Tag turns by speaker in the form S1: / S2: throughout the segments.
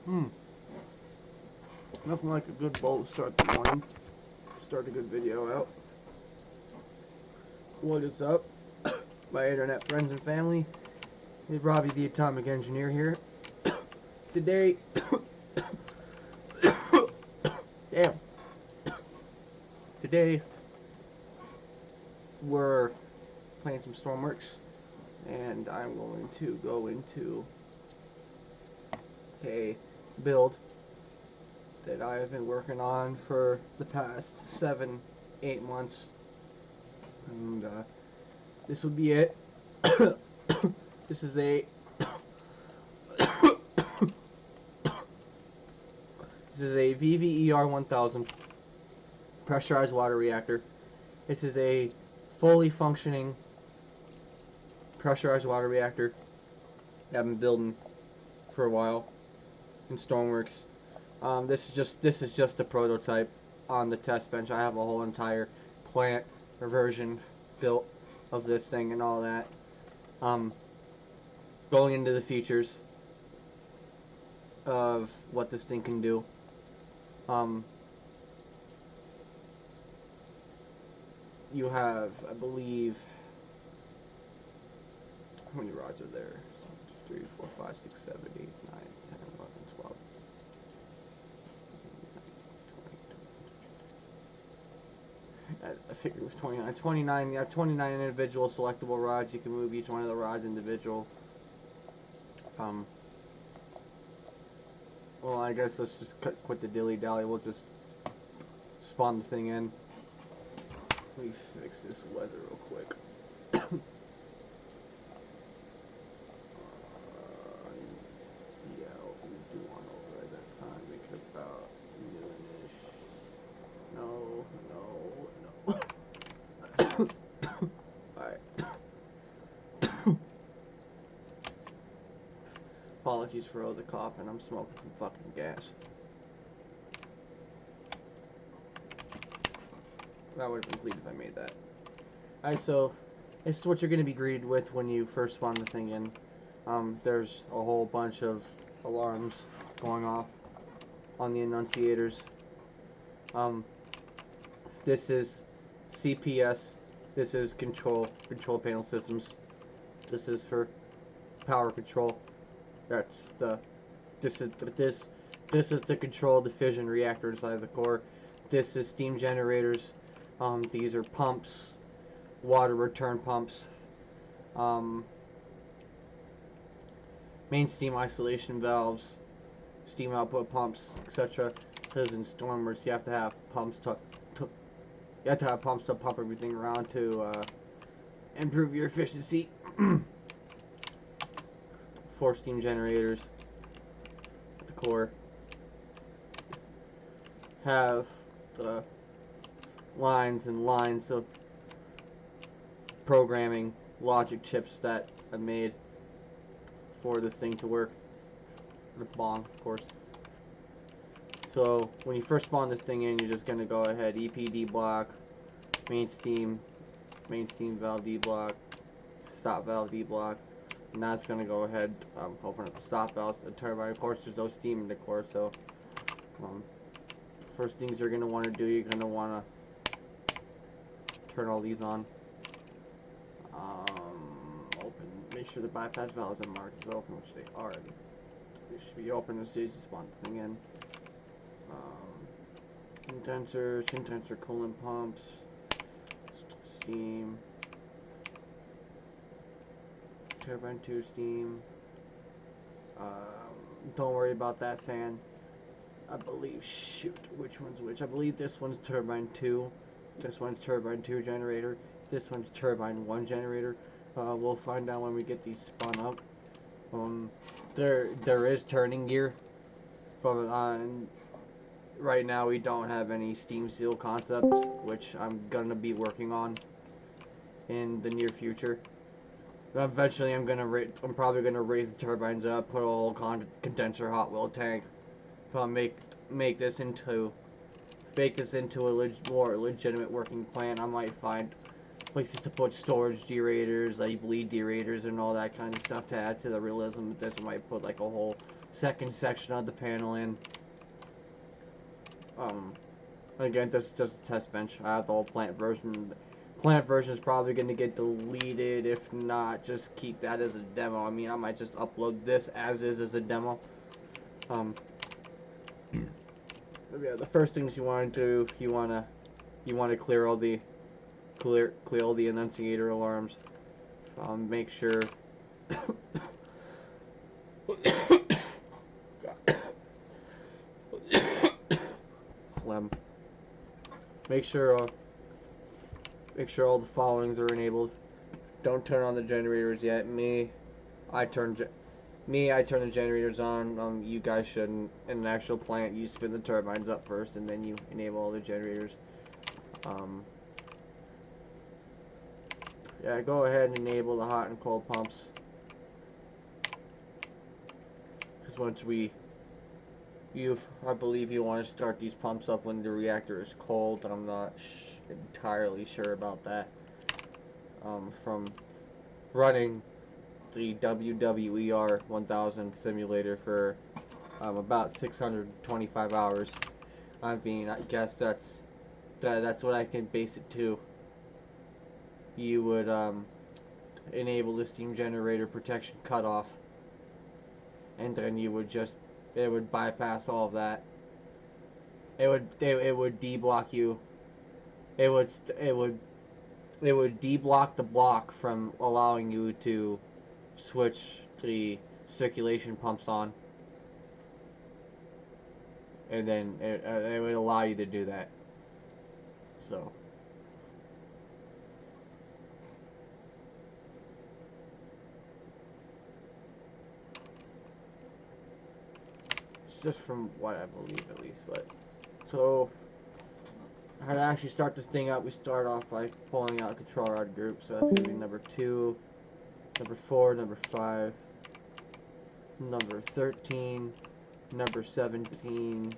S1: Nothing like a good bowl to start the morning. Start a good video out. What is up, my internet friends and family? It's Robbie the Atomic Engineer here. Today, damn. Today, we're playing some Stormworks, and I'm going to go into a build that I have been working on for the past 7-8 months, and this would be it. This is a VVER-1000 pressurized water reactor. This is a fully functioning pressurized water reactor that I've been building for a while in Stormworks. This is just a prototype on the test bench. I have a whole entire plant or version built of this thing and all that. Going into the features of what this thing can do. You have, I believe, how many rods are there? 3, 4, 5, 6, 7, 8, 9, 10, 11, 12. I figured it was 29. 29. You have 29 individual selectable rods. You can move each one of the rods individual. Well, I guess let's just quit the dilly-dally. We'll just spawn the thing in. Let me fix this weather real quick. Yeah, we do want over at that time. Make it about noonish. No. Alright. Apologies for all the coughing. I'm smoking some fucking gas. That would have been complete if I made that. Alright, so this is what you're going to be greeted with when you first spawn the thing in. There's a whole bunch of alarms going off on the enunciators. This is CPS. This is control panel systems. This is for power control. This is to control the fission reactor inside of the core. This is steam generators. These are pumps, water return pumps, main steam isolation valves, steam output pumps, etc. Because in Stormworks you have to have pumps to pump everything around to improve your efficiency. 4 steam generators at the core. Have the lines and lines of programming logic chips that I made for this thing to work. The bong, of course. So when you first spawn this thing in, you're just gonna go ahead, EPD block, main steam valve D block, stop valve D block, and now it's gonna go ahead, open up the stop valves, the turbine. Of course, there's no steam in the core, so first things you're gonna want to do, you're gonna want to turn all these on. Open. Make sure the bypass valves are marked as open, which they are. They should be open as soon as you spawn the thing in. Condensors, condenser coolant pumps, steam, turbine 2 steam. Don't worry about that fan. I believe, shoot, which one's which? I believe this one's turbine 2. This one's turbine 2 generator. This one's turbine 1 generator. We'll find out when we get these spun up. There is turning gear. Right now we don't have any steam seal concepts, which I'm gonna be working on in the near future. Eventually I'm probably gonna raise the turbines up, put a whole condenser hot wheel tank. If I make this into a more legitimate working plant, I might find places to put storage derators, like bleed derators and all that kind of stuff to add to the realism. This might put like a whole second section of the panel in. Again, this is just a test bench. I have the whole plant version. Plant version is probably going to get deleted. If not, just keep that as a demo. I mean, I might just upload this as is as a demo. Yeah, the first things you want to do, you want to clear all the annunciator alarms. Make sure phlegm. Make sure all the followings are enabled. Don't turn on the generators yet. I turn the generators on. You guys shouldn't. In an actual plant, you spin the turbines up first, and then you enable all the generators. Yeah, go ahead and enable the hot and cold pumps. Because once I believe you want to start these pumps up when the reactor is cold. I'm not entirely sure about that. From running the VVER-1000 simulator for about 625 hours. I mean, I guess that's what I can base it to. You would enable the steam generator protection cutoff, and then you would it would bypass all of that. It would deblock you. It would deblock the block from allowing you to switch the circulation pumps on, and then it would allow you to do that. So it's just from what I believe, at least. But so how to actually start this thing up, we start off by pulling out a control rod group. So that's going to be number 2, number 4, number 5, number 13, number 17,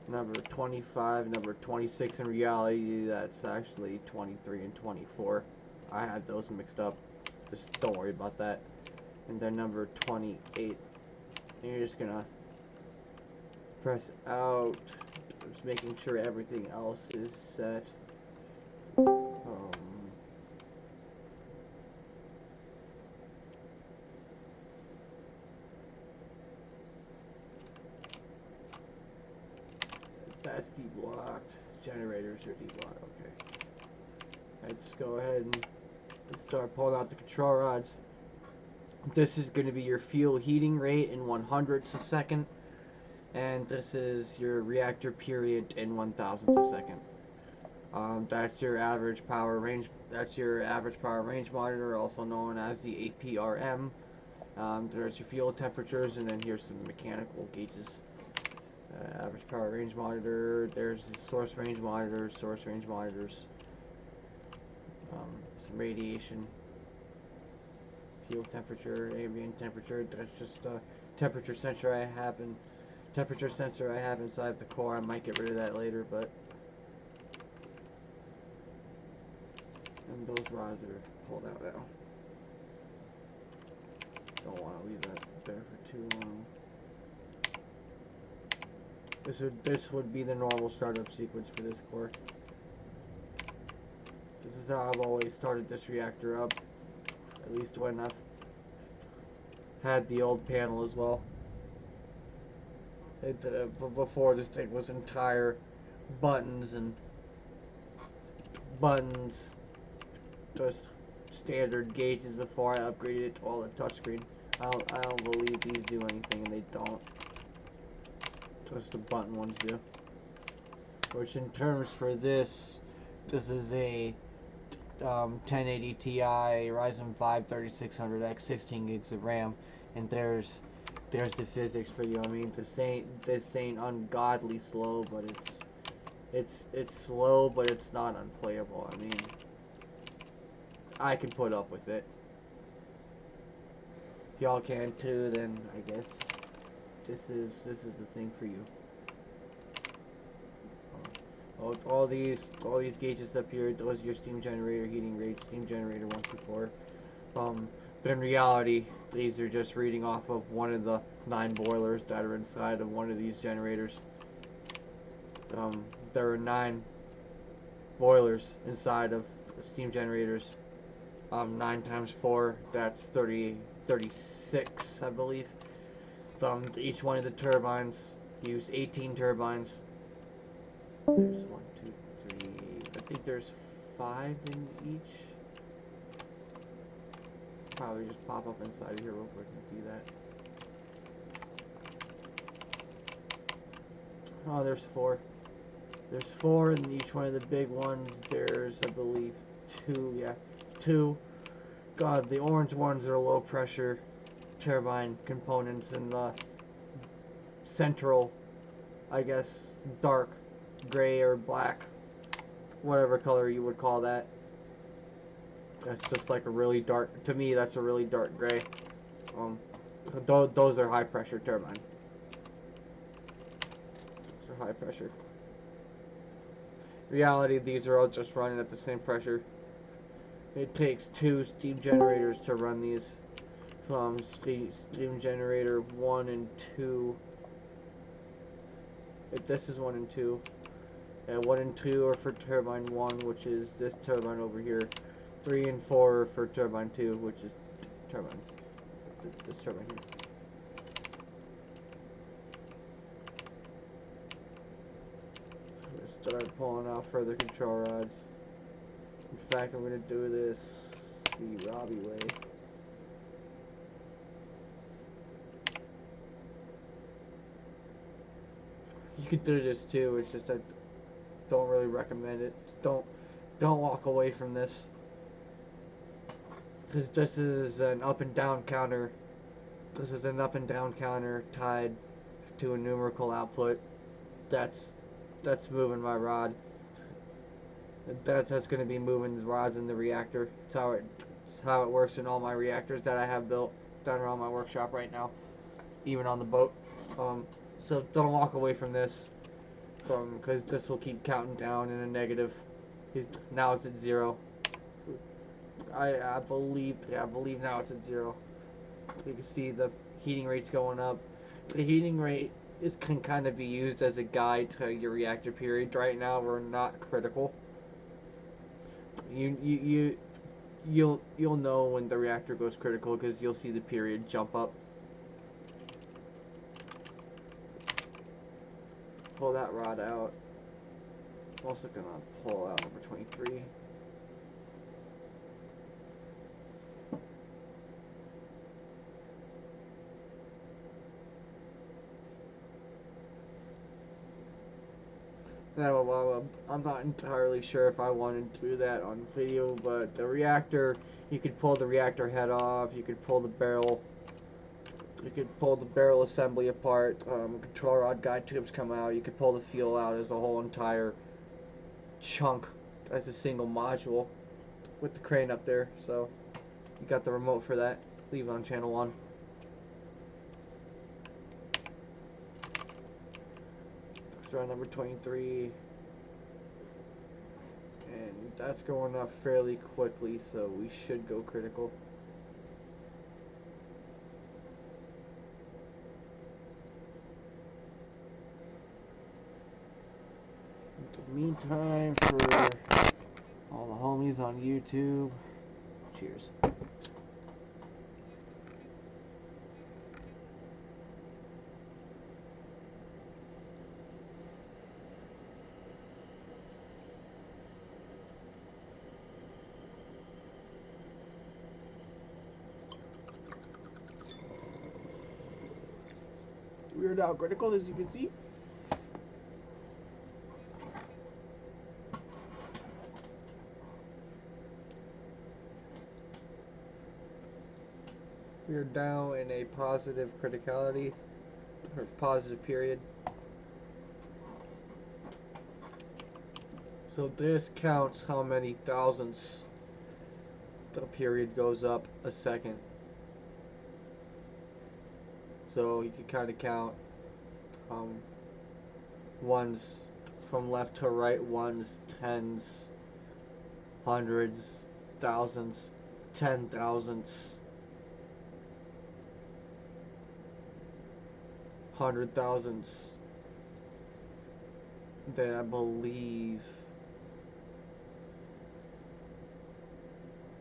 S1: number 25, number 26. In reality, that's actually 23 and 24. I had those mixed up. Just don't worry about that. And then number 28. And you're just going to press out. Just making sure everything else is set. That's deblocked. Generators are deblocked. Okay. Let's go ahead and start pulling out the control rods. This is going to be your fuel heating rate in 100ths a second. And this is your reactor period in 1,000ths a second. That's your average power range. That's your average power range monitor, also known as the APRM. There's your fuel temperatures, and then here's some mechanical gauges. Average power range monitor. There's the source range monitors. Some radiation. Fuel temperature, ambient temperature. That's just a temperature sensor I have inside the core. I might get rid of that later, but and those rods are pulled out now. Don't want to leave that there for too long. This would be the normal startup sequence for this core. This is how I've always started this reactor up, at least when I've had the old panel as well. Before this thing was entire buttons, just standard gauges before I upgraded it to all the touchscreen. I don't believe these do anything, and they don't. Just the button ones do. Which in terms for this is a 1080 Ti Ryzen 5 3600X, 16 gigs of RAM, and there's the physics for you. I mean, this ain't ungodly slow, but it's slow, but it's not unplayable. I mean, I can put up with it. If y'all can too, then I guess this is the thing for you. All these gauges up here, those are your steam generator heating rates, steam generator 1 through 4. But in reality, these are just reading off of one of the 9 boilers that are inside of one of these generators. There are 9 boilers inside of steam generators. 9 times 4, that's 36, I believe. Each one of the turbines use 18 turbines. There's 1, 2, 3. I think there's 5 in each. Probably just pop up inside of here real quick and see that. Oh, there's 4. There's 4 in each one of the big ones. There's, I believe, 2. Yeah, 2. God, the orange ones are low pressure turbine components, and the central, I guess, dark gray or black, whatever color you would call that. That's just like a really dark, to me that's a really dark gray. Those are high pressure turbine. Those are high pressure. In reality, these are all just running at the same pressure. It takes 2 steam generators to run these. Steam generator 1 and 2. This is 1 and 2. 1 and 2 are for turbine 1, which is this turbine over here. 3 and 4 are for turbine 2, which is this turbine here. So I'm going to start pulling out further control rods. In fact, I'm going to do this the Robbie way. You could do this too, it's just I don't really recommend it. Don't walk away from this, because this is an up and down counter. This is an up and down counter tied to a numerical output. That's moving my rod. That's going to be moving the rods in the reactor. It's how it works in all my reactors that I have built down around my workshop right now, even on the boat. So don't walk away from this, because this will keep counting down in a negative. Now it's at 0. I believe now it's at 0. You can see the heating rate's going up. The heating rate can kind of be used as a guide to your reactor period. Right now we're not critical. You'll know when the reactor goes critical, because you'll see the period jump up. Pull that rod out. I'm also gonna pull out number 23. Now, well, I'm not entirely sure if I wanted to do that on video, but the reactor, you could pull the reactor head off, you could pull the barrel. You could pull the barrel assembly apart, control rod guide tubes come out, you could pull the fuel out as a whole entire chunk, as a single module, with the crane up there. So, you got the remote for that. Leave it on channel 1. So number 23. And that's going up fairly quickly, so we should go critical. Meantime, for all the homies on YouTube, cheers. We are now critical, as you can see. We are now in a positive criticality, or positive period. So this counts how many thousandths the period goes up a second. So you can kind of count one's from left to right, ones, tens, hundreds, thousands, 10,000s, 100,000s. Then I believe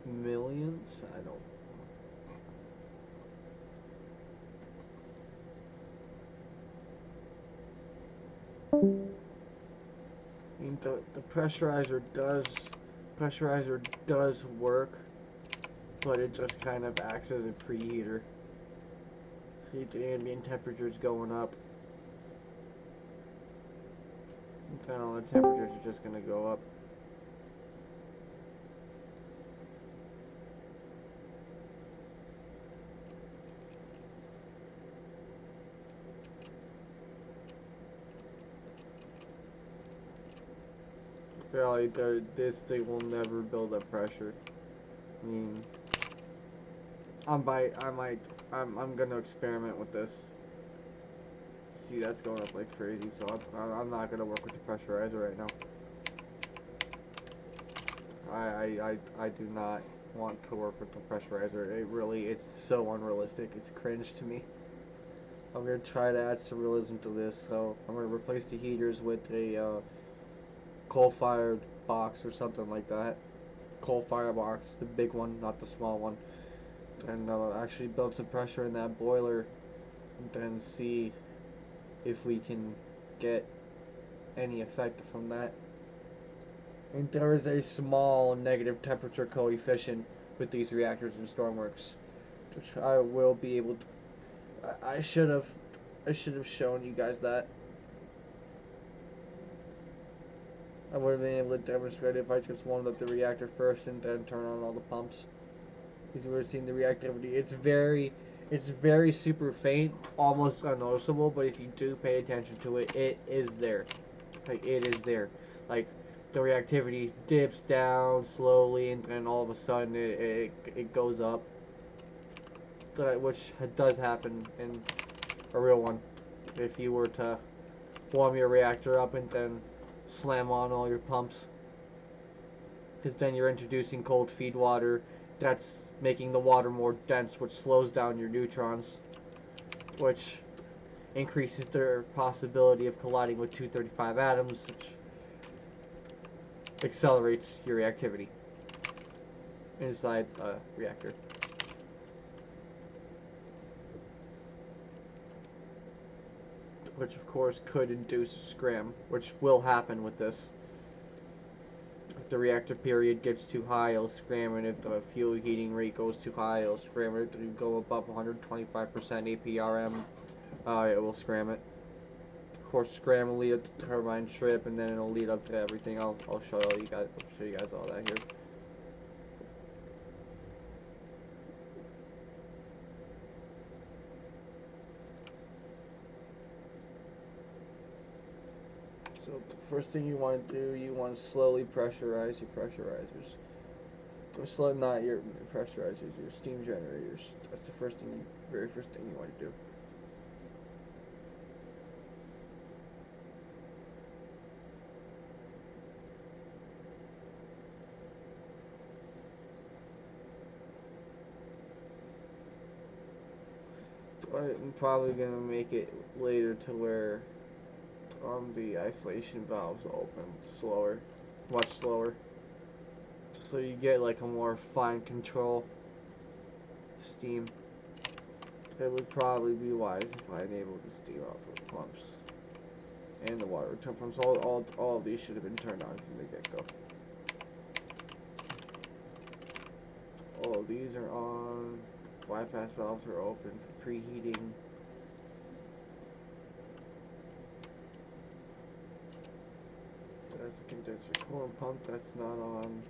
S1: millions. I don't. I mean, the pressurizer does work, but it just kind of acts as a preheater. See, the ambient temperature is going up. And all the temperatures are just gonna go up. Really, this thing will never build up pressure. I mean, I'm gonna experiment with this. See, that's going up like crazy, so I'm not gonna work with the pressurizer right now. I do not want to work with the pressurizer. It's so unrealistic. It's cringe to me. I'm gonna try to add some realism to this, so I'm gonna replace the heaters with a coal-fired box or something like that. Coal-fired box, the big one, not the small one. And actually build some pressure in that boiler, and then see if we can get any effect from that. And there is a small negative temperature coefficient with these reactors in Stormworks, which I will be able to. I should have shown you guys that. I would have been able to demonstrate it if I just warmed up the reactor first and then turn on all the pumps. Because you would have seen the reactivity. It's very super faint, almost unnoticeable, but if you do pay attention to it, it is there. Like, it is there. Like, the reactivity dips down slowly, and then all of a sudden it goes up. Which does happen in a real one. If you were to warm your reactor up and then slam on all your pumps, because then you're introducing cold feed water that's making the water more dense, which slows down your neutrons, which increases their possibility of colliding with 235 atoms, which accelerates your reactivity inside a reactor. Which of course could induce a scram, which will happen with this. If the reactor period gets too high, it'll scram, and if the fuel heating rate goes too high, it'll scram it. If you go above 125% APRM, it will scram it. Of course, scram will lead up to the turbine trip, and then it'll lead up to everything. I'll show you guys all that here. So the first thing you want to do, you want to slowly pressurize your pressurizers. Or not your pressurizers, your steam generators. That's the very first thing you want to do. I'm probably gonna make it later to where the isolation valves open slower, much slower, so you get like a more fine control steam. It would probably be wise if I enabled the steam output pumps and the water return pumps. All of these should have been turned on from the get-go. All of these are on. Bypass valves are open for preheating. That's the condenser coolant pump, that's not on.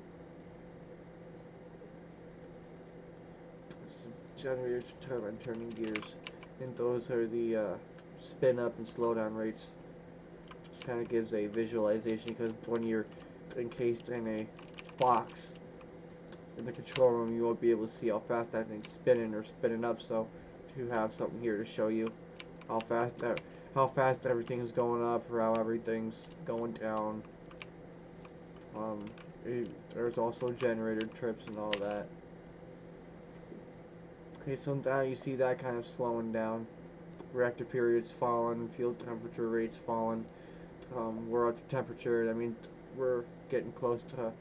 S1: Generators for turbine turning gears, and those are the spin up and slow down rates. Which kind of gives a visualization, because when you're encased in a box in the control room, you won't be able to see how fast that thing's spinning or spinning up. So to have something here to show you how fast that how fast everything's going up or how everything's going down. There's also generator trips and all that. Okay, so now you see that kind of slowing down. Reactor periods falling, fuel temperature rates falling. We're up to temperature. I mean, we're getting close to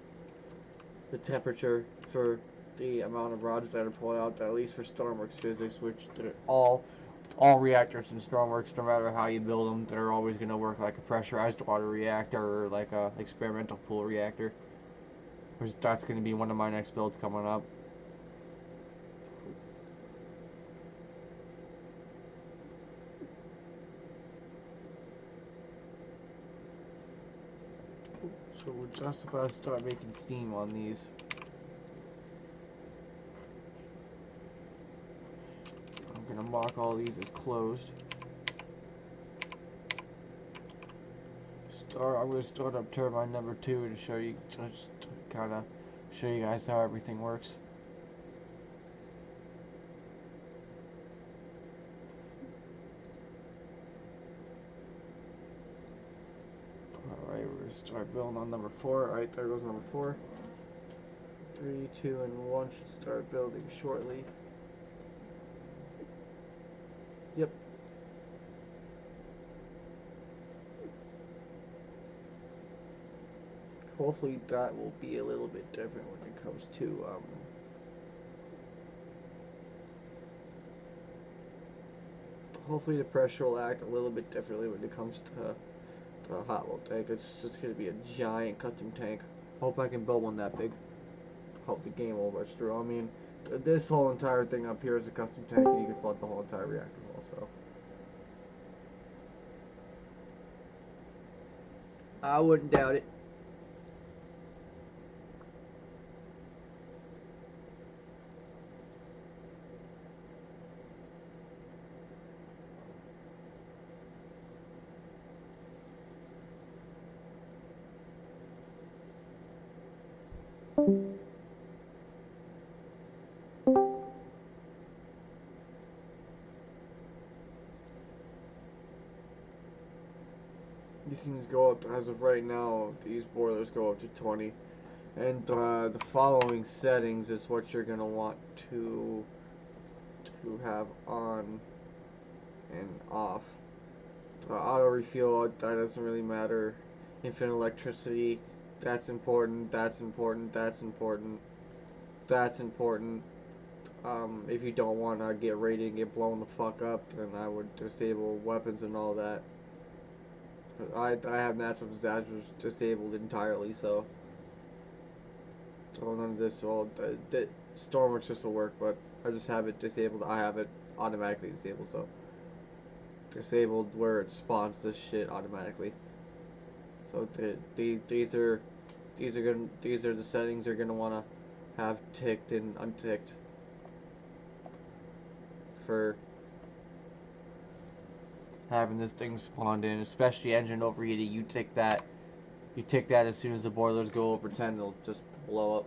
S1: the temperature for the amount of rods that are pulled out, at least for Stormworks physics, which they're all reactors in Stormworks, no matter how you build them, they're always going to work like a pressurized water reactor or like a experimental pool reactor. Which that's going to be one of my next builds coming up. So we're just about to start making steam on these. I'm going to mark all these as closed. I'm going to start up turbine number 2 to show you, just kind of show you guys how everything works. Alright, we're going to start building on number 4. Alright, there goes number 4. 3, 2, and 1 should start building shortly. Yep. Hopefully that will be a little bit different when it comes to hopefully the pressure will act a little bit differently when it comes to a hot wheel tank. It's just going to be a giant custom tank. Hope I can build one that big. Hope the game will rush through. I mean, this whole entire thing up here is a custom tank, and you can flood the whole entire reactor also. I wouldn't doubt it. These things go up, as of right now, these boilers go up to 20. And the following settings is what you're going to want to have on and off. Auto refuel, that doesn't really matter. Infinite electricity, that's important, that's important, that's important, that's important. If you don't want to get ready to get blown the fuck up, then I would disable weapons and all that. I have natural disasters disabled entirely, so none of this will. The Stormworks just will work, but I just have it disabled. I have it automatically disabled, so disabled where it spawns this shit automatically. So these are the settings you're gonna wanna have ticked and unticked for having this thing spawned in, especially engine overheating. You tick that as soon as the boilers go over 10, they'll just blow up.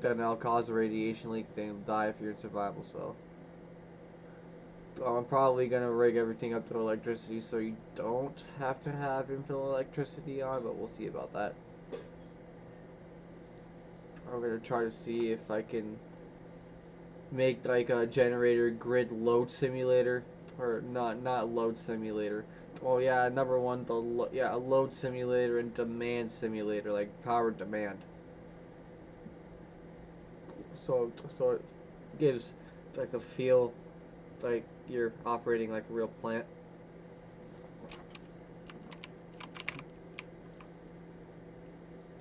S1: Then that'll cause a radiation leak, then you'll die if you're in survival, so. I'm probably gonna rig everything up to electricity so you don't have to have infinite electricity on, but we'll see about that. I'm gonna try to see if I can make like a generator grid load simulator, or not load simulator. Oh yeah, number one, a load simulator and demand simulator, like power demand. So it gives like a feel like you're operating like a real plant.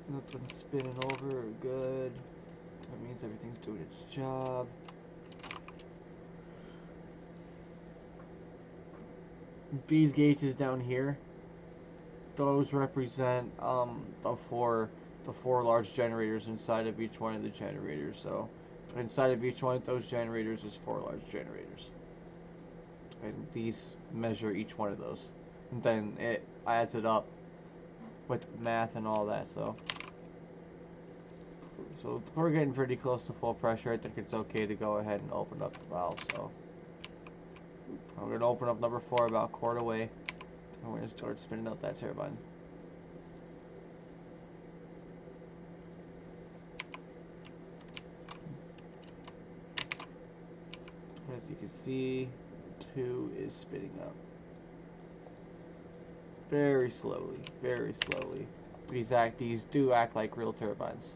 S1: Nothing's spinning over, good. That means everything's doing its job. These gauges down here, those represent the four large generators inside of each one of the generators. So inside of each one of those generators is 4 large generators, and these measure each one of those, and then it adds it up with math and all that. So we're getting pretty close to full pressure. I think it's okay to go ahead and open up the valve. So I'm going to open up number 4 about a quart away, and we're going to start spinning up that turbine. As you can see, 2 is spinning up. Very slowly, very slowly. These do act like real turbines.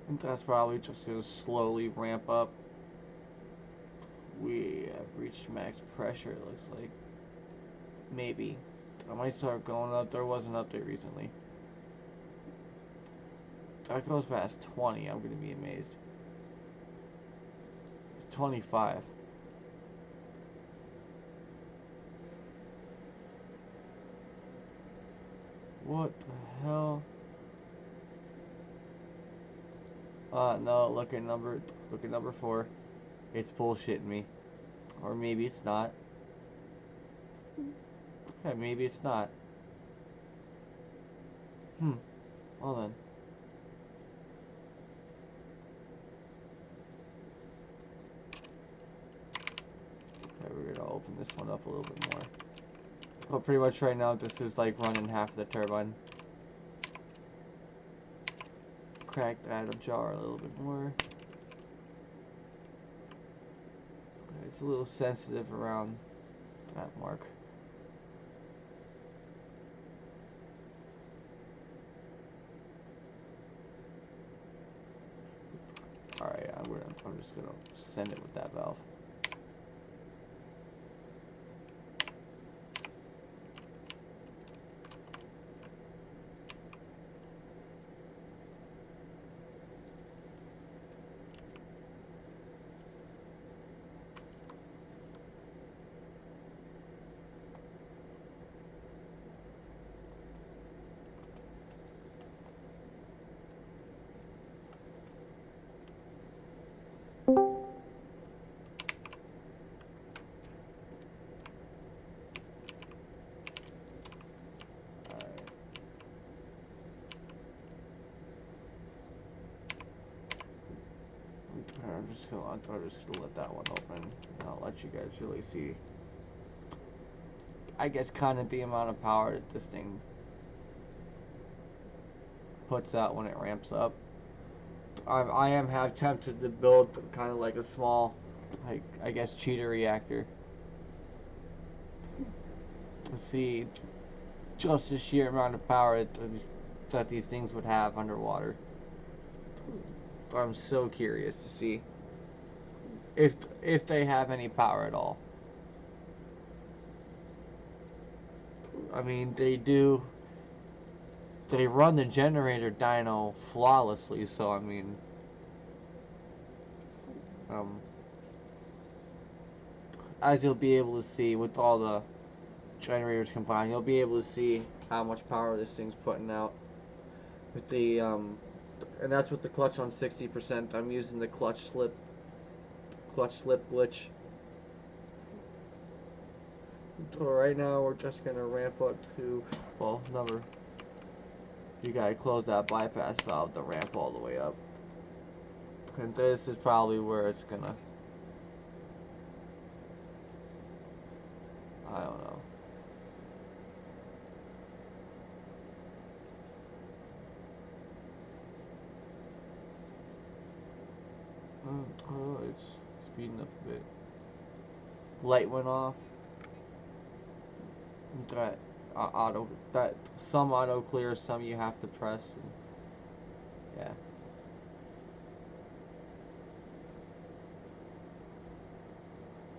S1: And that's probably just going to slowly ramp up. We have reached max pressure, it looks like. Maybe. I might start going up. There was an update recently. That goes past 20, I'm going to be amazed. It's 25. What the hell? No, look at number 4. It's bullshitting me. Or maybe it's not. Okay, maybe it's not. Well then. Okay, we're gonna open this one up a little bit more. Well, pretty much right now, this is like running half of the turbine. Crack that jar a little bit more. Okay, it's a little sensitive around that mark. Alright, I'm just gonna send it with that valve. I'm just gonna let that one open, and I'll let you guys really see, I guess, kind of the amount of power that this thing puts out when it ramps up. I am tempted to build kind of like a small, like, I guess, cheater reactor. To see just the sheer amount of power that these things would have underwater. I'm so curious to see if they have any power at all. I mean, they run the generator dyno flawlessly, so I mean, as you'll be able to see with all the generators combined, you'll be able to see how much power this thing's putting out with the and that's with the clutch on 60%. I'm using the clutch slip glitch. So right now we're just gonna ramp up to, well, you gotta close that bypass valve to ramp all the way up. And this is probably where it's gonna, I don't know. Oh, it's speeding up a bit. Light went off. That some auto clear, some you have to press. And, yeah.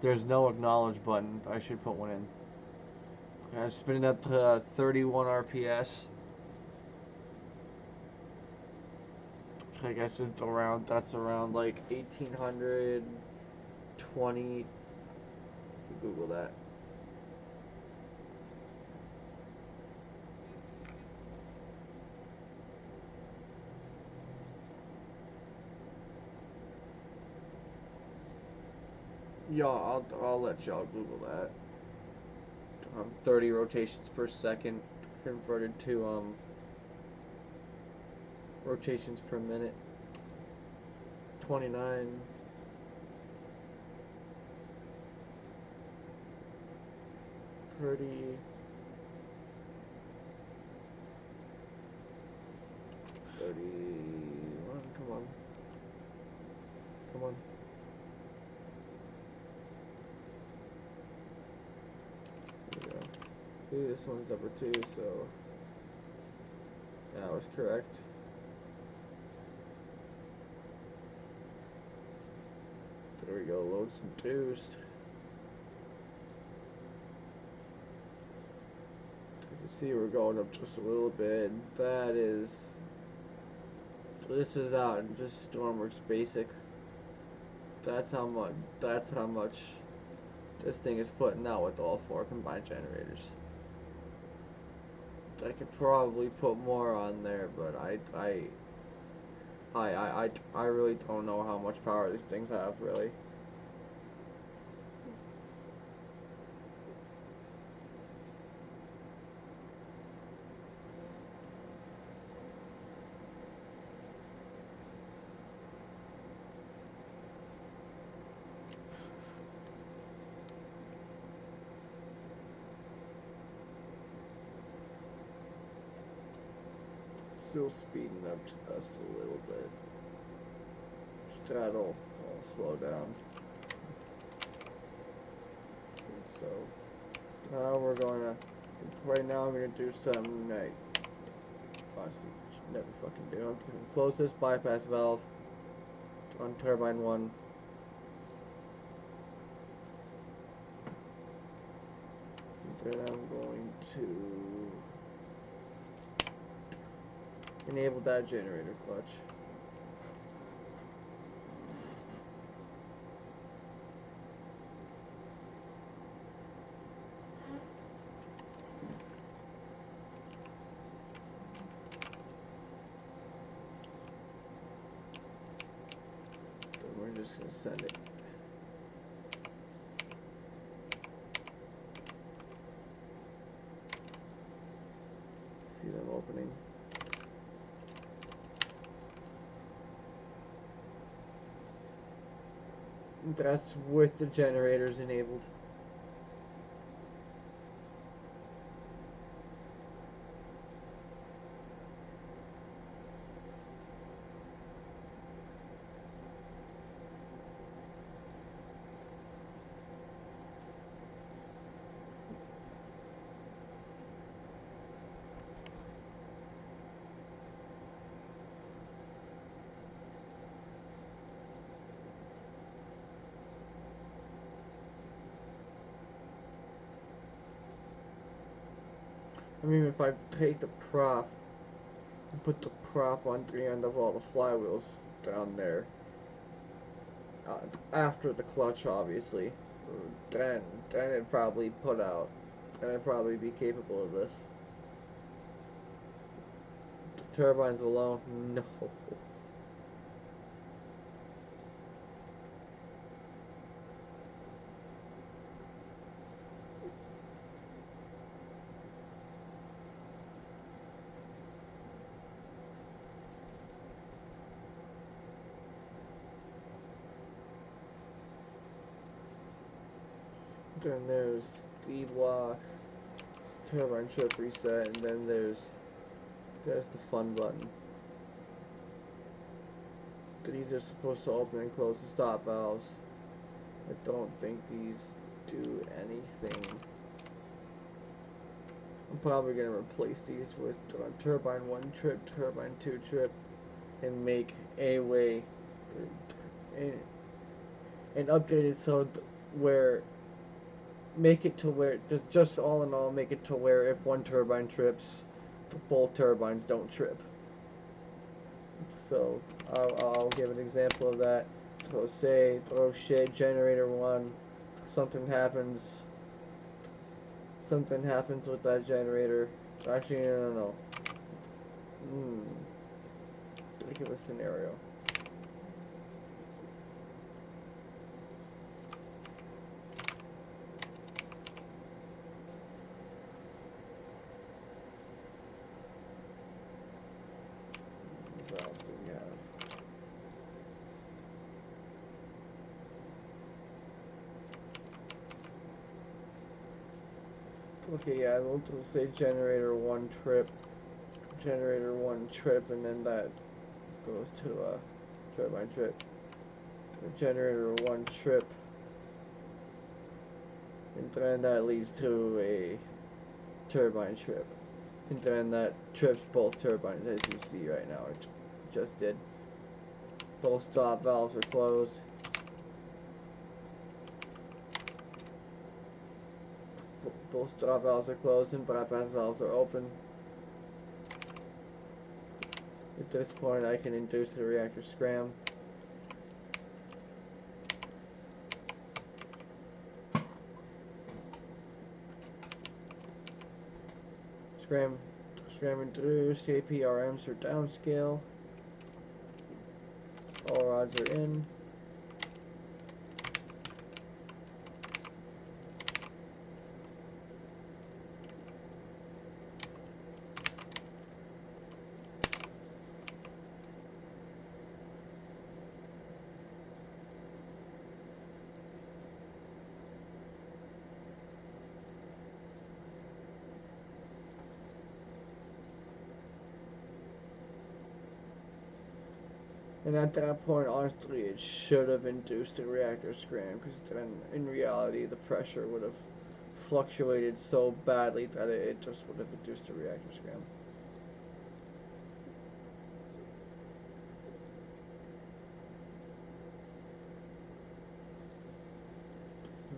S1: There's no acknowledge button. I should put one in. I'm spinning up to 31 RPS. I guess it's that's around like 1820. Google that. Yeah, I'll let y'all Google that. 30 rotations per second converted to rotations per minute. 29. 30. 31. Come on. Come on. There we go. Ooh, this one's number 2, so that was correct. There we go, load some boost. You can see we're going up just a little bit. This is out in just Stormworks basic. That's how much this thing is putting out with all 4 combined generators. I could probably put more on there, but I really don't know how much power these things have, really. Still speeding up just a little bit. That'll slow down. So now we're gonna. Right now I'm gonna do something I honestly should never fucking do. I'm gonna close this bypass valve on turbine 1. And then I'm going to enable that generator clutch. Then we're just going to send it. See them opening. That's with the generators enabled. I mean, if I take the prop and put the prop on the end of all the flywheels down there, after the clutch, obviously, then it'd probably put out, then it'd probably be capable of this. The turbines alone, no. Then there's D block, turbine trip reset, and then there's the fun button. These are supposed to open and close the stop valves. I don't think these do anything. I'm probably gonna replace these with turbine 1 trip, turbine 2 trip, and make a way and update it so where. Make it to where, just all in all, make it to where if one turbine trips, both turbines don't trip. So I'll give an example of that. So say, oh shit, generator 1, something happens with that generator. Actually, no. Let me give a scenario. Okay, yeah, we'll say generator 1 trip, and then that goes to a turbine trip. Generator 1 trip, and then that leads to a turbine trip, and then that trips both turbines, as you see right now. It just did. Both stop valves are closed. Both stop valves are closed and bypass valves are open. At this point, I can induce the reactor scram. Scram induced. APRMs are downscale. All rods are in. And at that point, honestly, it should have induced a reactor scram, because then, in reality, the pressure would have fluctuated so badly that it just would have induced a reactor scram.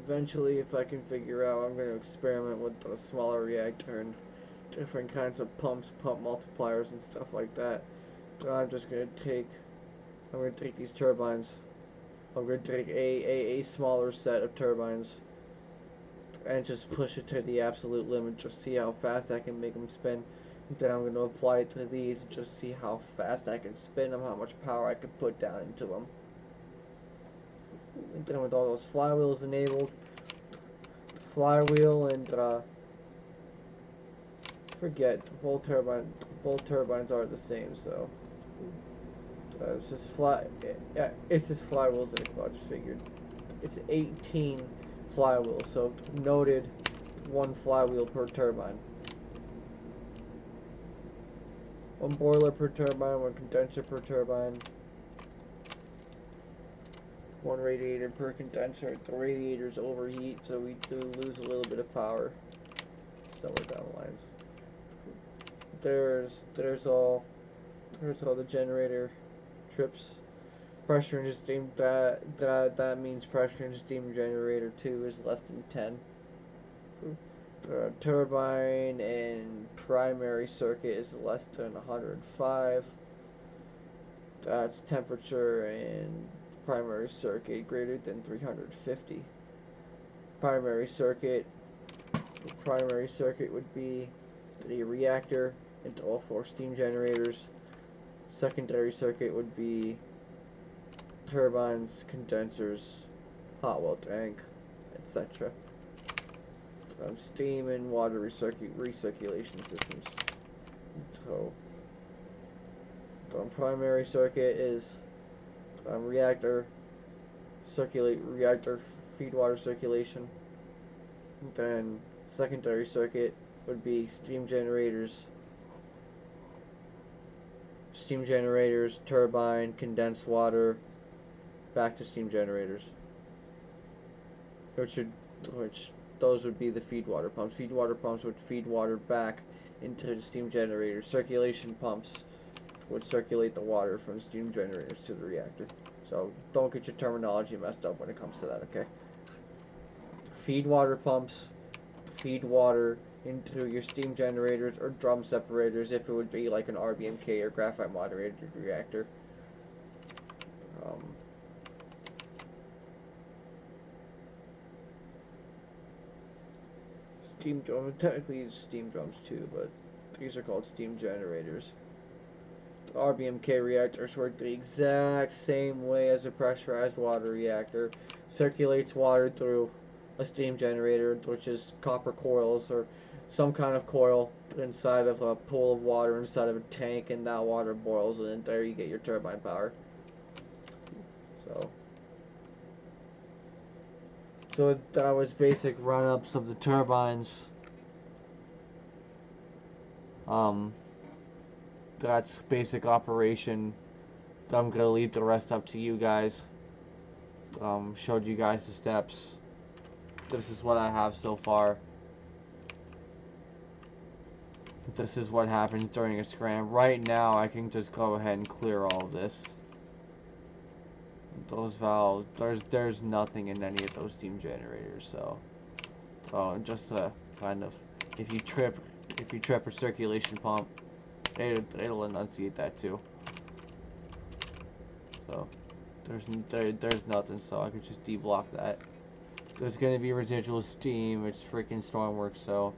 S1: Eventually, if I can figure out, I'm going to experiment with a smaller reactor and different kinds of pumps, pump multipliers, and stuff like that. So I'm going to take these turbines. I'm going to take a smaller set of turbines and just push it to the absolute limit, just see how fast I can make them spin. And then I'm going to apply it to these and just see how fast I can spin them, how much power I can put down into them. And then with all those flywheels enabled, flywheel and forget, both turbines are the same, so it's just it's just flywheels and a clutch. Figured it's 18 flywheels, so noted 1 flywheel per turbine, 1 boiler per turbine, 1 condenser per turbine, 1 radiator per condenser. The radiators overheat, so we do lose a little bit of power somewhere down the lines. There's all the generator trips. Pressure and steam, that means pressure and steam generator 2 is less than 10. Turbine and primary circuit is less than 105. That's temperature and primary circuit greater than 350. Primary circuit would be the reactor and all 4 steam generators. Secondary circuit would be turbines, condensers, hot well tank, etc. Steam and water recirculation systems. So primary circuit is reactor feed water circulation. Then secondary circuit would be steam generators, turbine, condensed water, back to steam generators. Which those would be the feed water pumps. Feed water pumps would feed water back into the steam generators. Circulation pumps would circulate the water from steam generators to the reactor. So don't get your terminology messed up when it comes to that, okay? Feed water pumps feed water into your steam generators or drum separators if it would be like an RBMK or graphite moderated reactor. Steam drum, technically it's steam drums too, but these are called steam generators. The RBMK reactors work the exact same way as a pressurized water reactor. Circulates water through a steam generator, which is copper coils or some kind of coil inside of a pool of water inside of a tank, and that water boils, and there you get your turbine power. So that was basic run-ups of the turbines That's basic operation. I'm gonna leave the rest up to you guys. Showed you guys the steps. This is what I have so far. This is what happens during a scram. Right now, I can just go ahead and clear all of this. Those valves, there's nothing in any of those steam generators. So, just kind of, if you trip a circulation pump, it'll enunciate that too. So, there's nothing. So I could just deblock that. There's gonna be residual steam. It's freaking Stormworks. So.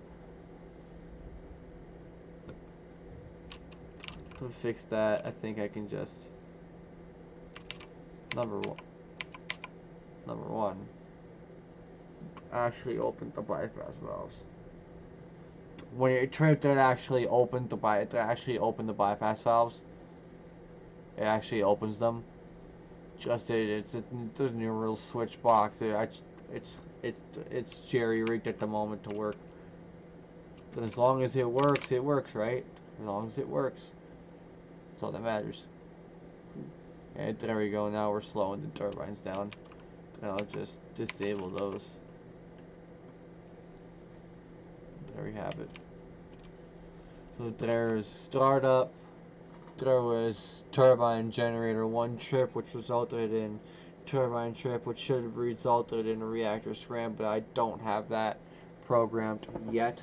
S1: To fix that, I think I can just number one actually open the bypass valves. When you're tripped, it actually opened the bypass valves. It actually opens them. Just it's a neural switch box. It's jerry rigged at the moment to work. But as long as it works, right? As long as it works. That's all that matters. And there we go. Now we're slowing the turbines down. And I'll just disable those. There we have it. So there's startup. There was turbine generator 1 trip, which resulted in turbine trip, which should have resulted in a reactor scram, but I don't have that programmed yet.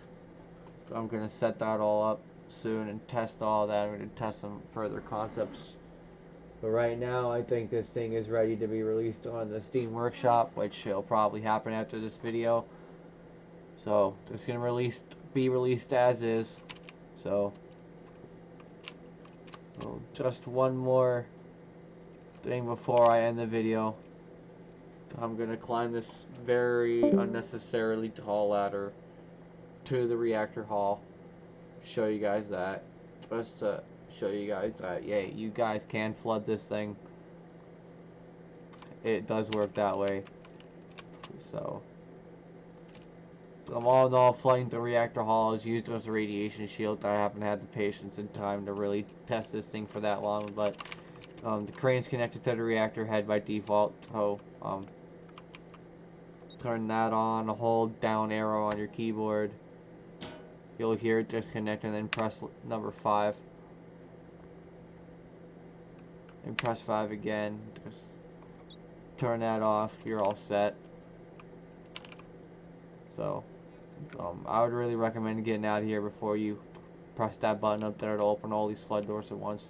S1: So I'm going to set that all up soon and test all that. I'm going to test some further concepts. But right now, I think this thing is ready to be released on the Steam Workshop, which will probably happen after this video. So it's going to be released as is. So just one more thing before I end the video. I'm going to climb this very unnecessarily tall ladder to the reactor hall. Show you guys that. Just to show you guys that, yeah, you guys can flood this thing. It does work that way. So, all in all, flooding the reactor hall is used as a radiation shield. I haven't had the patience and time to really test this thing for that long, but the crane's connected to the reactor head by default. So, turn that on, hold down arrow on your keyboard. You'll hear it disconnect, and then press number 5. And press 5 again. Just turn that off. You're all set. So, I would really recommend getting out of here before you press that button up there to open all these flood doors at once.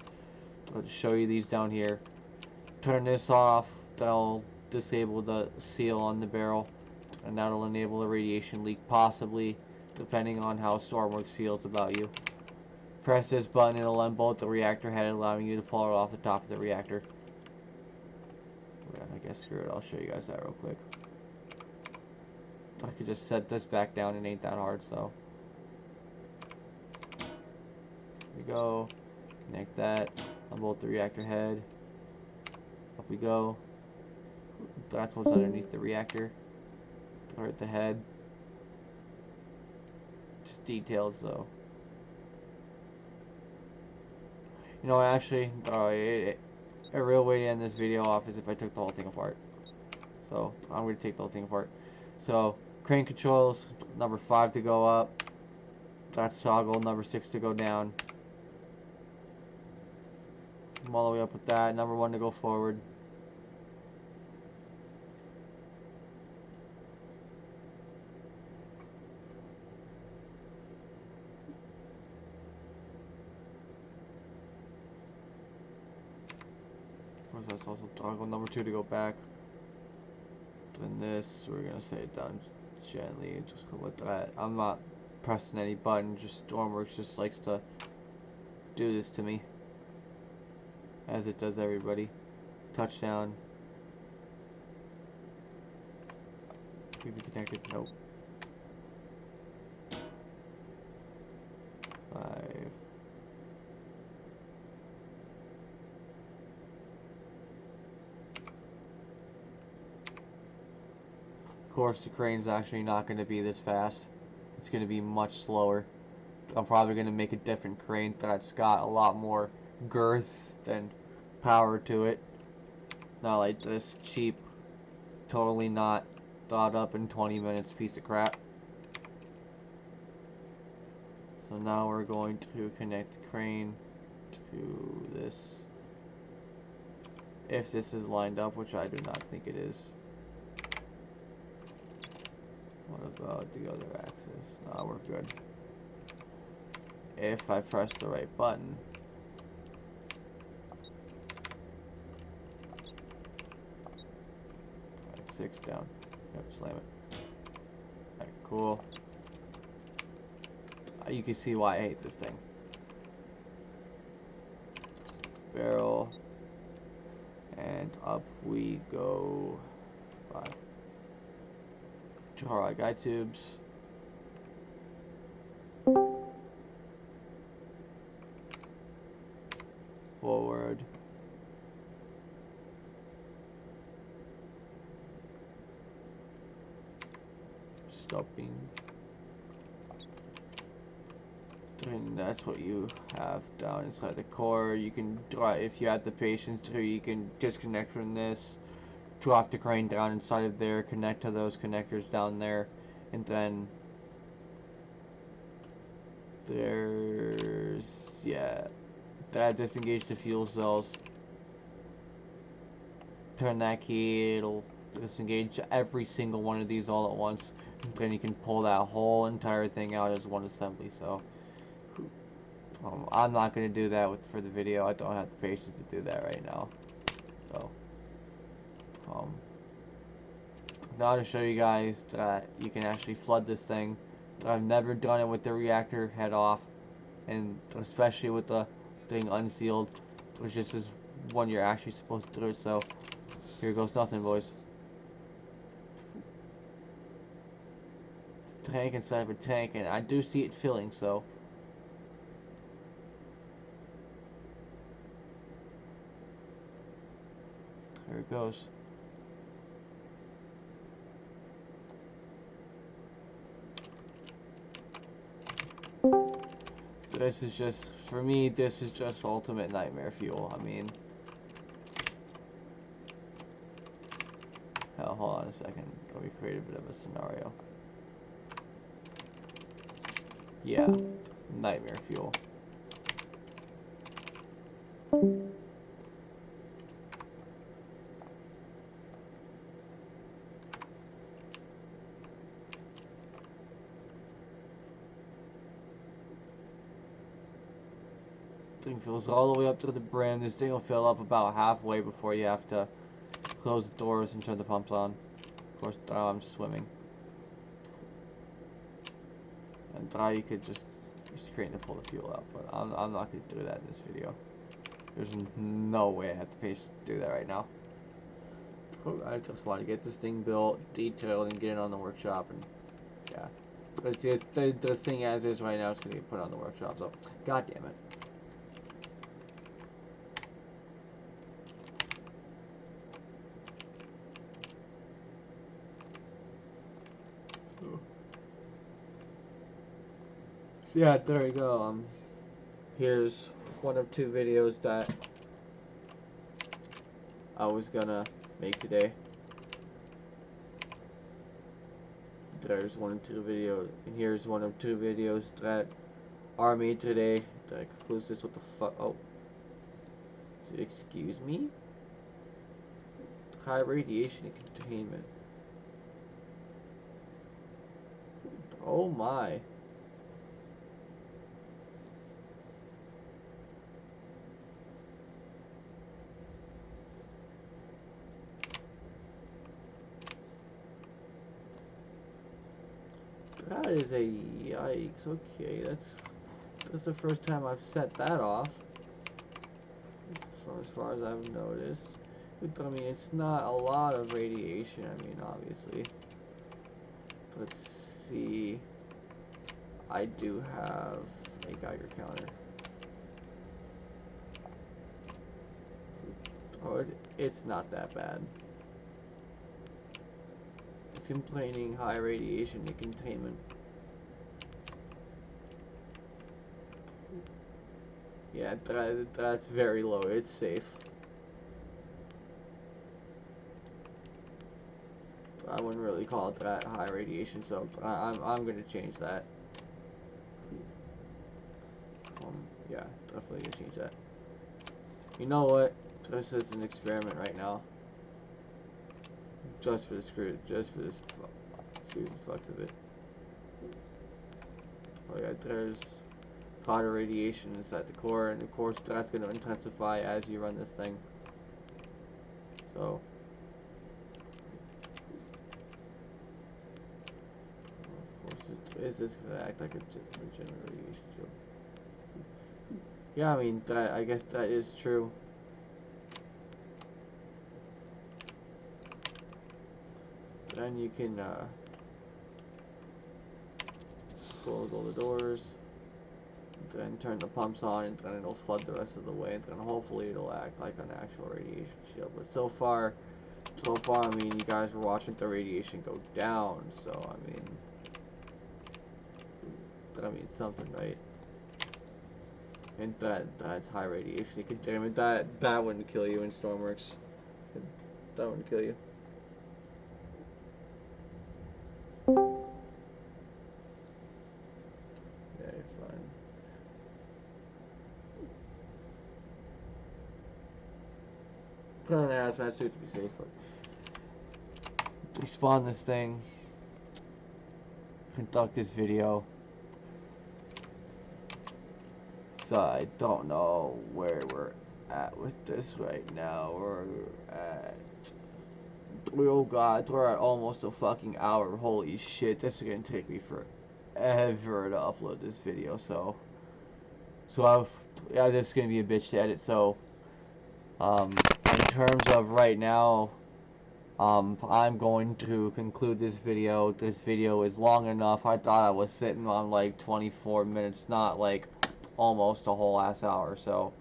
S1: I'll just show you these down here. Turn this off. That'll disable the seal on the barrel, and that'll enable a radiation leak, possibly, depending on how Stormworks feels about you. Press this button, it'll unbolt the reactor head, allowing you to pull it off the top of the reactor. Yeah, I guess screw it, I'll show you guys that real quick. I could just set this back down, it ain't that hard, so. Here we go. Connect that. Unbolt the reactor head. Up we go. That's what's underneath the reactor. Or at the head. Just detailed, so. You know, actually, a real way to end this video off is if I took the whole thing apart. So, I'm going to take the whole thing apart. So, crane controls, number 5 to go up. That's toggle, number 6 to go down. I'm all the way up with that. Number 1 to go forward. That's also toggle. Number 2 to go back. Then this, we're gonna set it down gently and just go with that. I'm not pressing any button, just Stormworks just likes to do this to me, as it does everybody. Touchdown. Keep it connected. Nope. 5. Of course, the crane's actually not going to be this fast. It's going to be much slower. I'm probably going to make a different crane that's got a lot more girth and power to it. Not like this cheap, totally not thought up in 20 minutes piece of crap. So now we're going to connect the crane to this. If this is lined up, which I do not think it is. What about the other axis? No, we're good. If I press the right button. Alright, 6 down. Yep, slam it. Alright, cool. You can see why I hate this thing. Barrel. And up we go. Bye. Alright, guide tubes. Forward. Stopping. And that's what you have down inside the core. You can drive, if you have the patience to, you can disconnect from this, drop the crane down inside of there, connect to those connectors down there, and then there's, yeah, that disengage the fuel cells. Turn that key, it'll disengage every single one of these all at once, and then you can pull that whole entire thing out as one assembly. So I'm not going to do that for the video. I don't have the patience to do that right now. So now to show you guys that you can actually flood this thing. I've never done it with the reactor head off, and especially with the thing unsealed, which this is when you're actually supposed to do it. So here goes nothing, boys. It's a tank inside of a tank, and I do see it filling, so there it goes. This is just, for me, this is just ultimate nightmare fuel. I mean, hell, hold on a second. Let me create a bit of a scenario. Yeah, nightmare fuel. Thing fills all the way up to the brim. This thing will fill up about halfway before you have to close the doors and turn the pumps on. Of course, I'm swimming. And you could just use the crane to pull the fuel out, but I'm not going to do that in this video. There's no way I have the patience to do that right now. I just want to get this thing built, detailed, and get it on the workshop, and yeah. But the thing as is right now, it's going to get put on the workshop, so god damn it. So yeah, there we go. Here's one of 2 videos that I was gonna make today. There's 1 of 2 videos, and here's 1 of 2 videos that are made today. That concludes this. What the fuck? Oh, excuse me. High radiation and containment. Oh my. That is a yikes. Okay, that's the first time I've set that off. So as far as I've noticed. I mean, it's not a lot of radiation. I mean, obviously. Let's see. I do have a Geiger counter. Oh, it's not that bad. It's complaining high radiation and containment. Yeah, that's very low. It's safe. I wouldn't really call it that high radiation, so I'm gonna change that. Yeah, definitely gonna change that. You know what? This is an experiment right now. Just for the screws and flux of it. Oh yeah, there's hotter radiation inside the core, and of course that's going to intensify as you run this thing. So, of course, is this going to act like a legitimate radiation shield? Yeah, I mean, I guess that is true. Then you can close all the doors, then turn the pumps on, and then it'll flood the rest of the way, and then hopefully it'll act like an actual radiation shield. But so far, I mean, you guys were watching the radiation go down, so I mean, that means something, right? And that's high radiation. Damn it, that wouldn't kill you in Stormworks. That wouldn't kill you. Yeah, you're fine. Put on an hazmat suit to be safe. But respawn this thing. Conduct this video. So I don't know where we're at with this right now. We're at, oh god, we're at almost a fucking hour. Holy shit, this is gonna take me forever to upload this video. So yeah, this is gonna be a bitch to edit. So in terms of right now, I'm going to conclude this video. This video is long enough. I thought I was sitting on like 24 minutes, not like almost a whole ass hour. So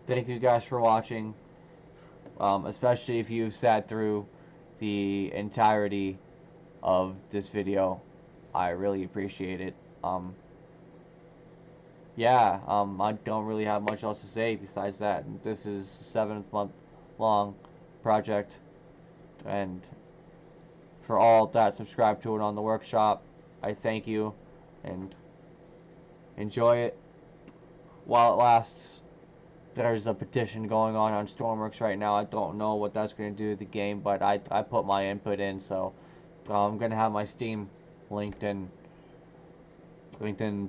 S1: thank you guys for watching, especially if you've sat through the entirety of this video. I really appreciate it. Yeah, I don't really have much else to say besides that. This is a 7-month long project, and for all that subscribe to it on the workshop, I thank you, and enjoy it while it lasts. There's a petition going on Stormworks right now. I don't know what that's going to do to the game, but I put my input in, so I'm going to have my Steam linked in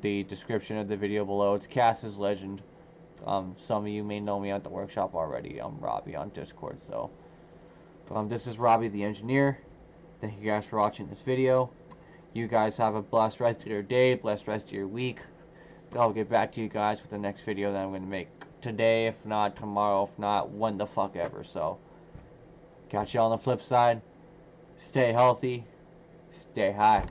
S1: the description of the video below. It's Cass's Legend. Some of you may know me at the workshop already. I'm Robbie on Discord. So this is Robbie the engineer. Thank you guys for watching this video. You guys have a blessed rest of your day, blessed rest of your week. I'll get back to you guys with the next video that I'm going to make today, if not tomorrow, if not when the fuck ever. So catch you on the flip side. Stay healthy, stay high.